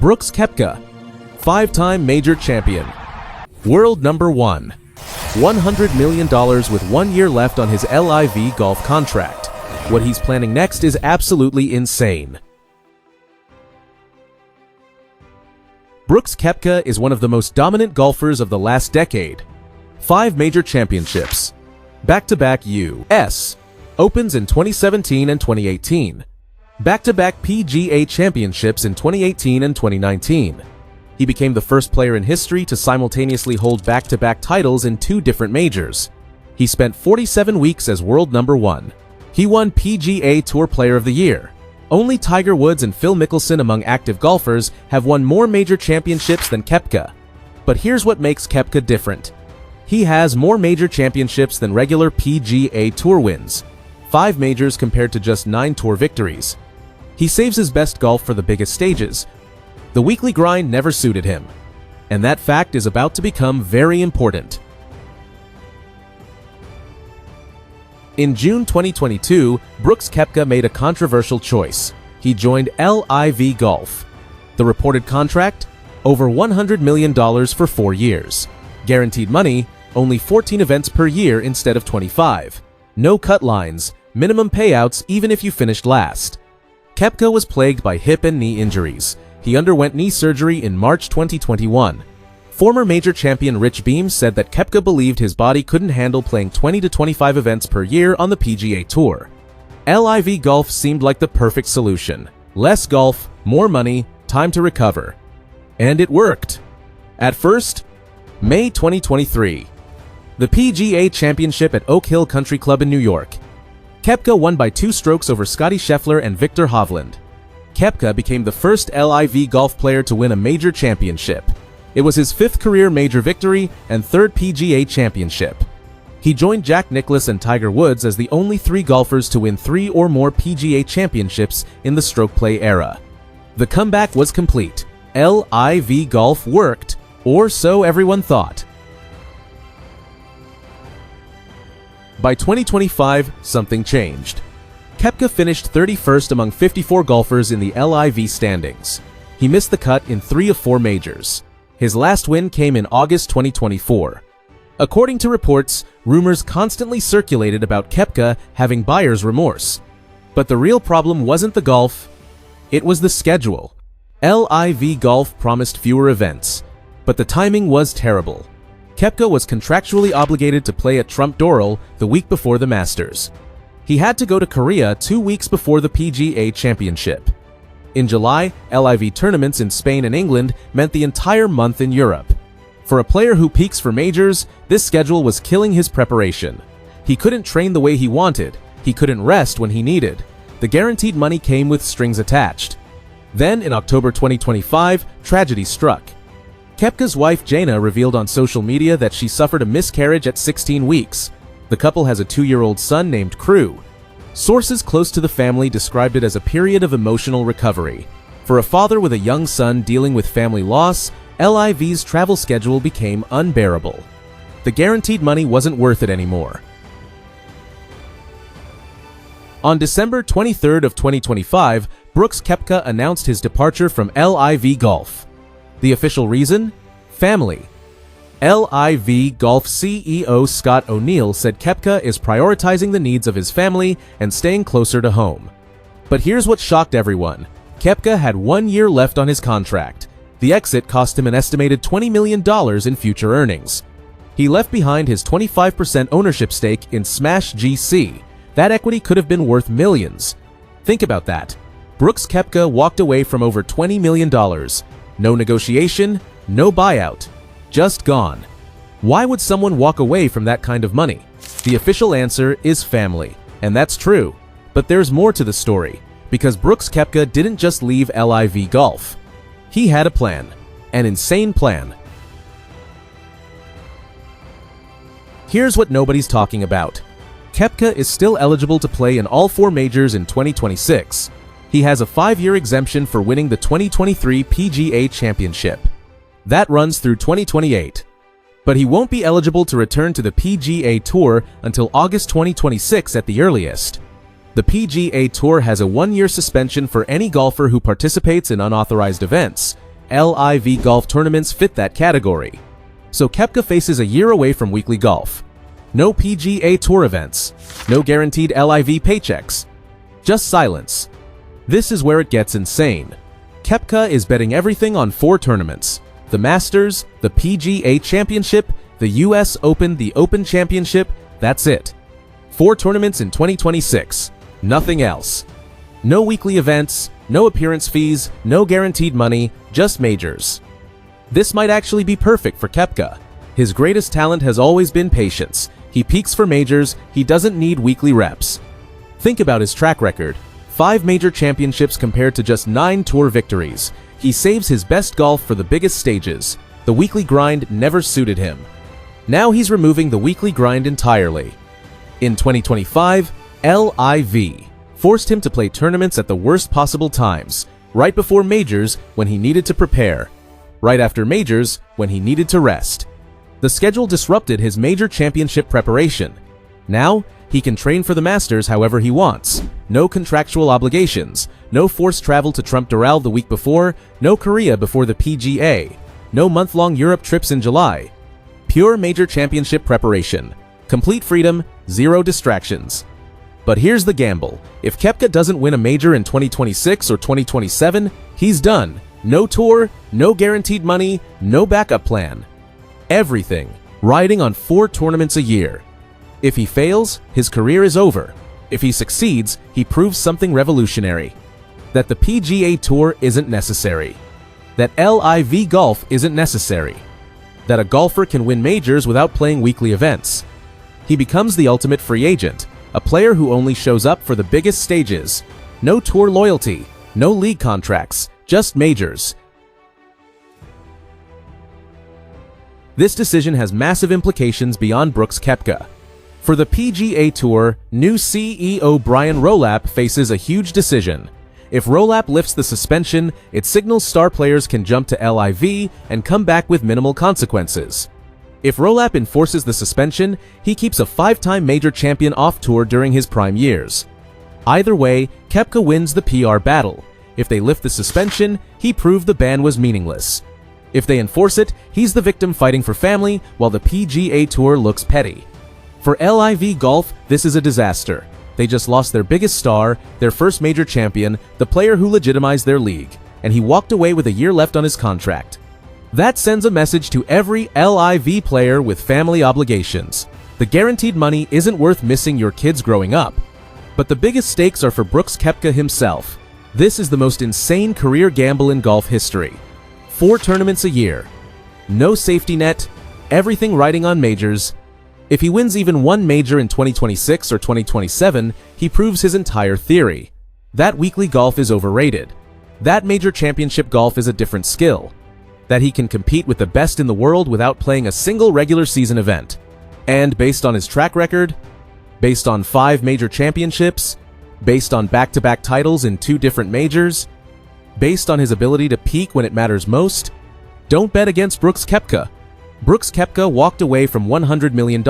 Brooks Koepka, 5-time major champion. World number 1. $100 million with 1 year left on his LIV Golf contract. What he's planning next is absolutely insane. Brooks Koepka is one of the most dominant golfers of the last decade. 5 major championships. Back-to-back U.S. Opens in 2017 and 2018. Back-to-back PGA championships in 2018 and 2019. He became the first player in history to simultaneously hold back-to-back titles in 2 different majors. He spent 47 weeks as world number 1. He won PGA Tour Player of the Year. Only Tiger Woods and Phil Mickelson among active golfers have won more major championships than Koepka. But here's what makes Koepka different. He has more major championships than regular PGA Tour wins. 5 majors compared to just 9 tour victories. He saves his best golf for the biggest stages. The weekly grind never suited him. And that fact is about to become very important. In June 2022, Brooks Koepka made a controversial choice. He joined LIV Golf. The reported contract? Over $100 million for 4 years. Guaranteed money? Only 14 events per year instead of 25. No cut lines, minimum payouts even if you finished last. Koepka was plagued by hip and knee injuries. He underwent knee surgery in March 2021. Former major champion Rich Beem said that Koepka believed his body couldn't handle playing 20 to 25 events per year on the PGA Tour. LIV Golf seemed like the perfect solution. Less golf, more money, time to recover. And it worked. At first, May 2023. The PGA Championship at Oak Hill Country Club in New York. Koepka won by 2 strokes over Scottie Scheffler and Viktor Hovland. Koepka became the first LIV Golf player to win a major championship. It was his 5th career major victory and 3rd PGA championship. He joined Jack Nicklaus and Tiger Woods as the only 3 golfers to win 3 or more PGA championships in the stroke play era. The comeback was complete. LIV Golf worked, or so everyone thought. By 2025, something changed. Koepka finished 31st among 54 golfers in the LIV standings. He missed the cut in 3 of 4 majors. His last win came in August 2024. According to reports, rumors constantly circulated about Koepka having buyer's remorse. But the real problem wasn't the golf, it was the schedule. LIV Golf promised fewer events, but the timing was terrible. Koepka was contractually obligated to play at Trump Doral the week before the Masters. He had to go to Korea 2 weeks before the PGA Championship. In July, LIV tournaments in Spain and England meant the entire month in Europe. For a player who peaks for majors, this schedule was killing his preparation. He couldn't train the way he wanted. He couldn't rest when he needed. The guaranteed money came with strings attached. Then, in October 2025, tragedy struck. Koepka's wife Jana revealed on social media that she suffered a miscarriage at 16 weeks. The couple has a 2-year-old son named Crew. Sources close to the family described it as a period of emotional recovery. For a father with a young son dealing with family loss, LIV's travel schedule became unbearable. The guaranteed money wasn't worth it anymore. On December 23rd of 2025, Brooks Koepka announced his departure from LIV Golf. The official reason? Family. LIV Golf CEO Scott O'Neill said Koepka is prioritizing the needs of his family and staying closer to home. But here's what shocked everyone. Koepka had 1 year left on his contract. The exit cost him an estimated $20 million in future earnings. He left behind his 25% ownership stake in Smash GC. That equity could have been worth millions. Think about that. Brooks Koepka walked away from over $20 million. No negotiation, no buyout. Just gone. Why would someone walk away from that kind of money? The official answer is family, and that's true. But there's more to the story, because Brooks Koepka didn't just leave LIV Golf. He had a plan, an insane plan. Here's what nobody's talking about. Koepka is still eligible to play in all 4 majors in 2026. He has a 5-year exemption for winning the 2023 PGA Championship. That runs through 2028. But he won't be eligible to return to the PGA Tour until August 2026 at the earliest. The PGA Tour has a 1-year suspension for any golfer who participates in unauthorized events, LIV Golf tournaments fit that category. So Koepka faces a year away from weekly golf. No PGA Tour events, no guaranteed LIV paychecks, just silence. This is where it gets insane. Koepka is betting everything on 4 tournaments: the Masters, the PGA Championship, the US Open, the Open Championship. That's it. 4 tournaments in 2026. Nothing else. No weekly events, no appearance fees, no guaranteed money, just majors. This might actually be perfect for Koepka. His greatest talent has always been patience. He peaks for majors, he doesn't need weekly reps. Think about his track record. 5 major championships compared to just 9 tour victories. He saves his best golf for the biggest stages. The weekly grind never suited him. Now he's removing the weekly grind entirely. In 2025, LIV forced him to play tournaments at the worst possible times, right before majors when he needed to prepare, right after majors when he needed to rest. The schedule disrupted his major championship preparation. Now, he can train for the Masters however he wants. No contractual obligations, no forced travel to Trump Doral the week before, no Korea before the PGA, no month-long Europe trips in July. Pure major championship preparation. Complete freedom, zero distractions. But here's the gamble. If Koepka doesn't win a major in 2026 or 2027, he's done. No tour, no guaranteed money, no backup plan. Everything riding on 4 tournaments a year. If he fails, his career is over. If he succeeds, he proves something revolutionary. That the PGA Tour isn't necessary. That LIV Golf isn't necessary. That a golfer can win majors without playing weekly events. He becomes the ultimate free agent, a player who only shows up for the biggest stages. No tour loyalty, no league contracts, just majors. This decision has massive implications beyond Brooks Koepka. For the PGA Tour, new CEO Brian Rowlap faces a huge decision. If Rowlap lifts the suspension, it signals star players can jump to LIV and come back with minimal consequences. If Rowlap enforces the suspension, he keeps a 5-time major champion off tour during his prime years. Either way, Koepka wins the PR battle. If they lift the suspension, he proved the ban was meaningless. If they enforce it, he's the victim fighting for family, while the PGA Tour looks petty. For LIV Golf, this is a disaster. They just lost their biggest star, their first major champion, the player who legitimized their league, and he walked away with a year left on his contract. That sends a message to every LIV player with family obligations. The guaranteed money isn't worth missing your kids growing up. But the biggest stakes are for Brooks Koepka himself. This is the most insane career gamble in golf history. 4 tournaments a year. No safety net, everything riding on majors. If he wins even 1 major in 2026 or 2027, he proves his entire theory. That weekly golf is overrated. That major championship golf is a different skill. That he can compete with the best in the world without playing a single regular season event. And based on his track record, based on 5 major championships, based on back-to-back titles in 2 different majors, based on his ability to peak when it matters most, don't bet against Brooks Koepka. Brooks Koepka walked away from $100 million.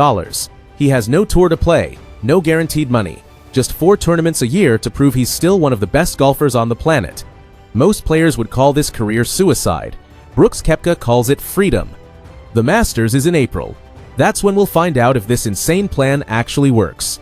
He has no tour to play, no guaranteed money, just 4 tournaments a year to prove he's still one of the best golfers on the planet. Most players would call this career suicide. Brooks Koepka calls it freedom. The Masters is in April. That's when we'll find out if this insane plan actually works.